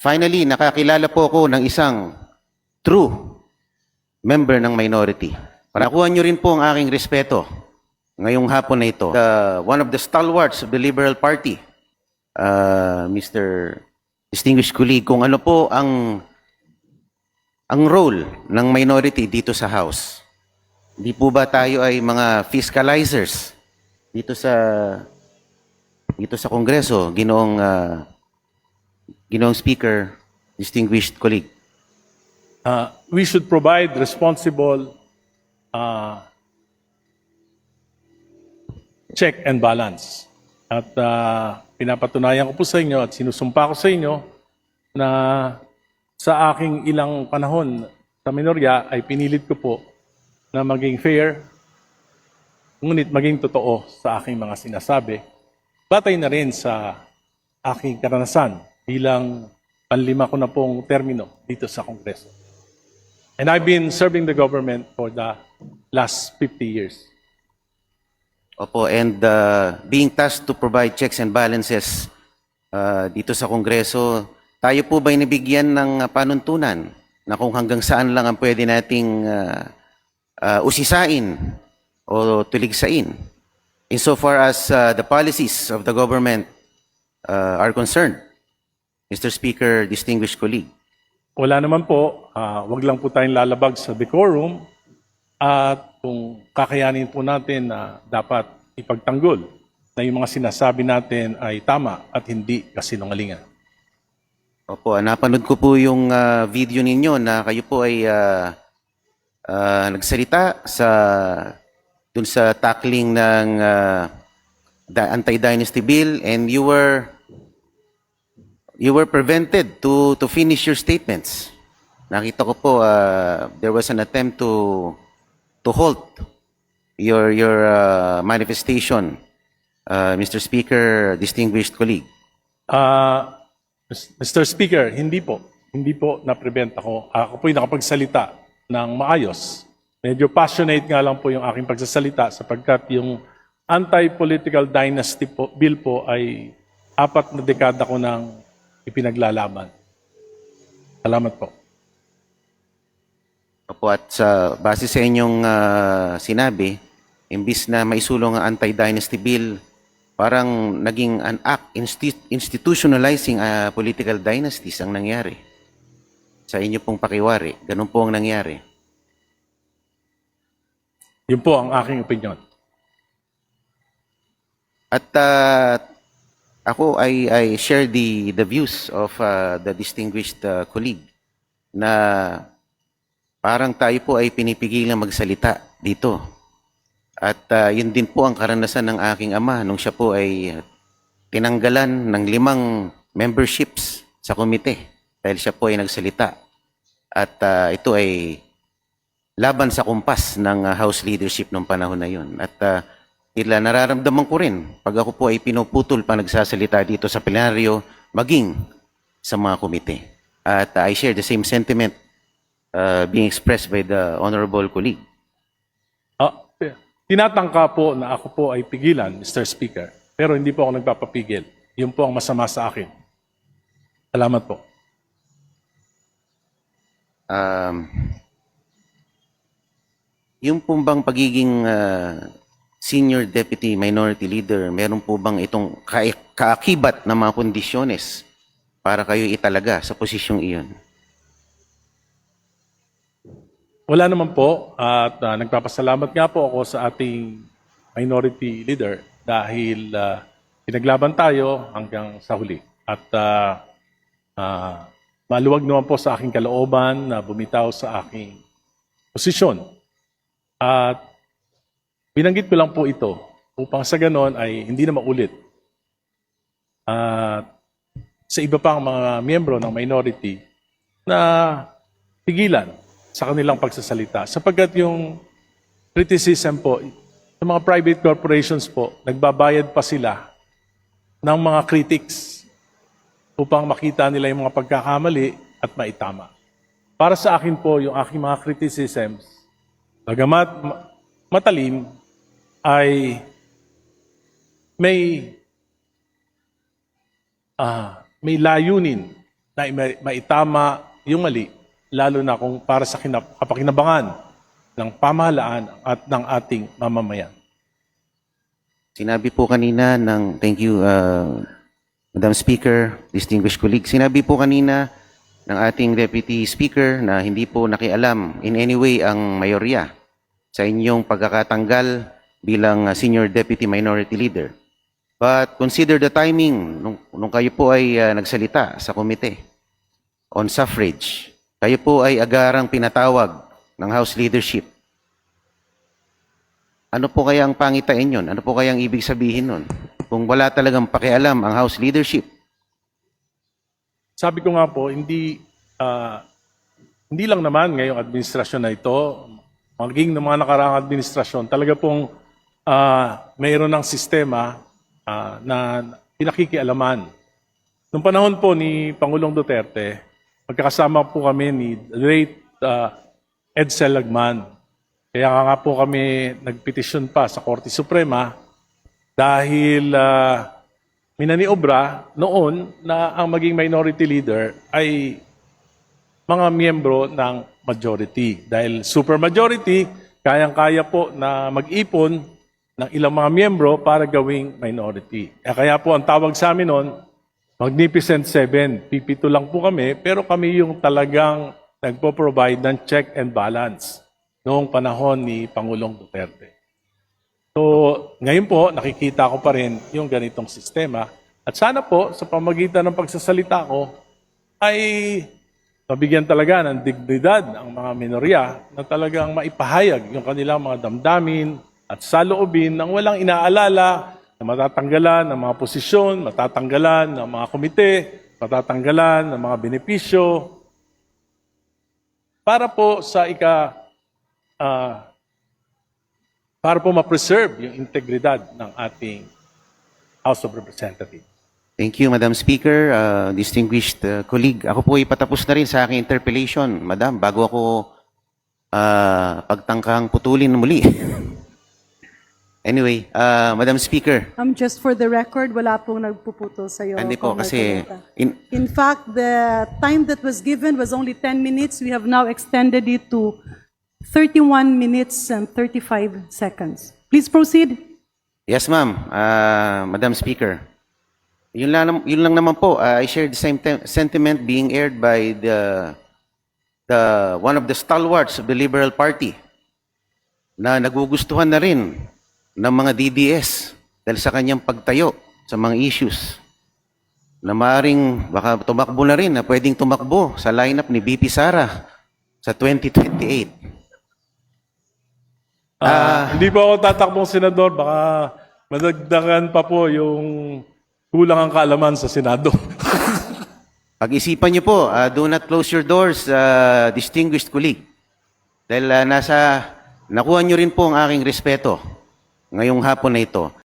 Finally, nakakilala po ako ng isang true member ng minority. Nakuha nyo rin po ang aking respeto ngayong hapon na ito. One of the stalwarts of the Liberal Party, Mr. Distinguished colleague, kung ano po ang role ng minority dito sa House. Hindi po ba tayo ay mga fiscalizers dito sa Kongreso, Ginoong Speaker, distinguished colleague? We should provide responsible check and balance. At pinapatunayan ko po sa inyo at sinusumpa ko sa inyo na sa aking ilang panahon sa minorya ay pinilit ko po na maging fair, ngunit maging totoo sa aking mga sinasabi. Batay na rin sa aking karanasan bilang panlima ko na pong termino dito sa Kongreso. And I've been serving the government for the last 50 years. Opo, and being tasked to provide checks and balances dito sa Kongreso, tayo po ba'y nabigyan ng panuntunan na kung hanggang saan lang ang pwede nating usisain o tuligsain insofar as the policies of the government are concerned, Mr. Speaker, distinguished colleague? Wala naman po, wag lang po tayong lalabag sa decorum at kung kakayanin po natin na dapat ipagtanggol na yung mga sinasabi natin ay tama at hindi kasinungalingan. Opo, napanood ko po yung video ninyo na kayo po ay nagsalita dun sa tackling ng anti-dynasty bill, and you were prevented to finish your statements. Nakita ko po there was an attempt to halt your manifestation, Mr. Speaker, distinguished colleague. Mr. Speaker, hindi po na-prevent ako. Ako po'y nakapagsalita ng maayos. Medyo passionate nga lang po yung aking pagsasalita sapagkat yung anti-political dynasty bill po ay 4 na dekada ko nang ipinaglalaban. Salamat po. Opo, at base sa inyong sinabi, imbis na maisulong ang anti-dynasty bill, parang naging an act institutionalizing political dynasties ang nangyari. Sa inyo pong pakiwari, ganun po ang nangyari. Yun po ang aking opinion. At ako I share the views of the distinguished colleague na parang tayo po ay pinipigilang magsalita dito. At yun din po ang karanasan ng aking ama nung siya po ay tinanggalan ng 5 memberships sa komite dahil siya po ay nagsalita. At ito ay laban sa kumpas ng House leadership nung panahon na yun. At nararamdaman ko rin pag ako po ay pinuputol pa nagsasalita dito sa plenaryo, maging sa mga komite. At I share the same sentiment being expressed by the honorable colleague. Tinatangka po na ako po ay pigilan, Mr. Speaker, pero hindi po ako nagpapapigil. Yun po ang masama sa akin. Salamat po. Yung po bang pagiging Senior Deputy Minority Leader, meron po bang itong kaakibat na mga kondisyones para kayo italaga sa posisyong iyon? Wala naman po at nagpapasalamat nga po ako sa ating minority leader dahil pinaglaban tayo hanggang sa huli. At maluwag naman po sa aking kalooban na bumitaw sa aking posisyon. At binanggit ko lang po ito upang sa ganon ay hindi na maulit. At sa iba pang mga miyembro ng minority na pigilan sa kanilang pagsasalita. Sapagkat yung criticism po, sa mga private corporations po, nagbabayad pa sila ng mga critics upang makita nila yung mga pagkakamali at maitama. Para sa akin po, yung aking mga criticisms, bagamat matalim, ay may layunin na maitama yung mali, lalo na kung para sa kapakinabangan ng pamahalaan at ng ating mamamayan. Sinabi po kanina ng, thank you, Madam Speaker, distinguished colleague, sinabi po kanina ng ating Deputy Speaker na hindi po nakialam in any way ang mayorya sa inyong pagkakatanggal bilang Senior Deputy Minority Leader. But consider the timing nung kayo po ay nagsalita sa komite on suffrage. Kayo po ay agarang pinatawag ng House Leadership. Ano po kaya ang pangitain yun? Ano po kaya ang ibig sabihin nun? Kung wala talagang pakialam ang House Leadership. Sabi ko nga po, hindi lang naman ngayong administrasyon na ito, maging ng mga nakaraang administrasyon, talaga pong mayroon ng sistema na pinakikialaman. Noong panahon po ni Pangulong Duterte, magkakasama po kami ni late Edsel Lagman. Kaya nga po kami nagpetisyon pa sa Korte Suprema dahil minaniobra noon na ang maging minority leader ay mga miyembro ng majority. Dahil supermajority, kayang-kaya po na mag-ipon ng ilang mga miyembro para gawing minority. Kaya po ang tawag sa amin noon, Magnificent Seven. Pipito lang po kami, pero kami yung talagang nagpo-provide ng check and balance noong panahon ni Pangulong Duterte. So, ngayon po, nakikita ko pa rin yung ganitong sistema. At sana po, sa pamagitan ng pagsasalita ko, ay mabigyan talaga ng dignidad ang mga minorya na talagang maipahayag yung kanilang mga damdamin at saloobin nang walang inaalala na matatanggalan ng mga posisyon, matatanggalan ng mga komite, matatanggalan ng mga benepisyo para po sa para po ma-preserve yung integridad ng ating House of Representatives. Thank you, Madam Speaker. Distinguished colleague, ako po ay patapos na rin sa aking interpellation, Madam, bago ako pagtangkang putulin muli. Anyway, Madam Speaker. Just for the record, wala pong nagpuputol sa iyo. Hindi po, kasi In fact, the time that was given was only 10 minutes. We have now extended it to 31 minutes and 35 seconds. Please proceed. Yes, ma'am. Madam Speaker. Yun lang naman po. I share the same sentiment being aired by the one of the stalwarts of the Liberal Party na nagugustuhan na rin ng mga DDS dahil sa kanyang pagtayo sa mga issues na maaaring baka tumakbo na rin, na pwedeng tumakbo sa lineup ni BP Sara sa 2028. Hindi po ako tatakbong senador, baka madagdagan pa po yung kulang ang kaalaman sa Senado. Pag-isipan niyo po, do not close your doors, distinguished colleague. Dahil nakuha niyo rin po ang aking respeto ngayong hapon na ito.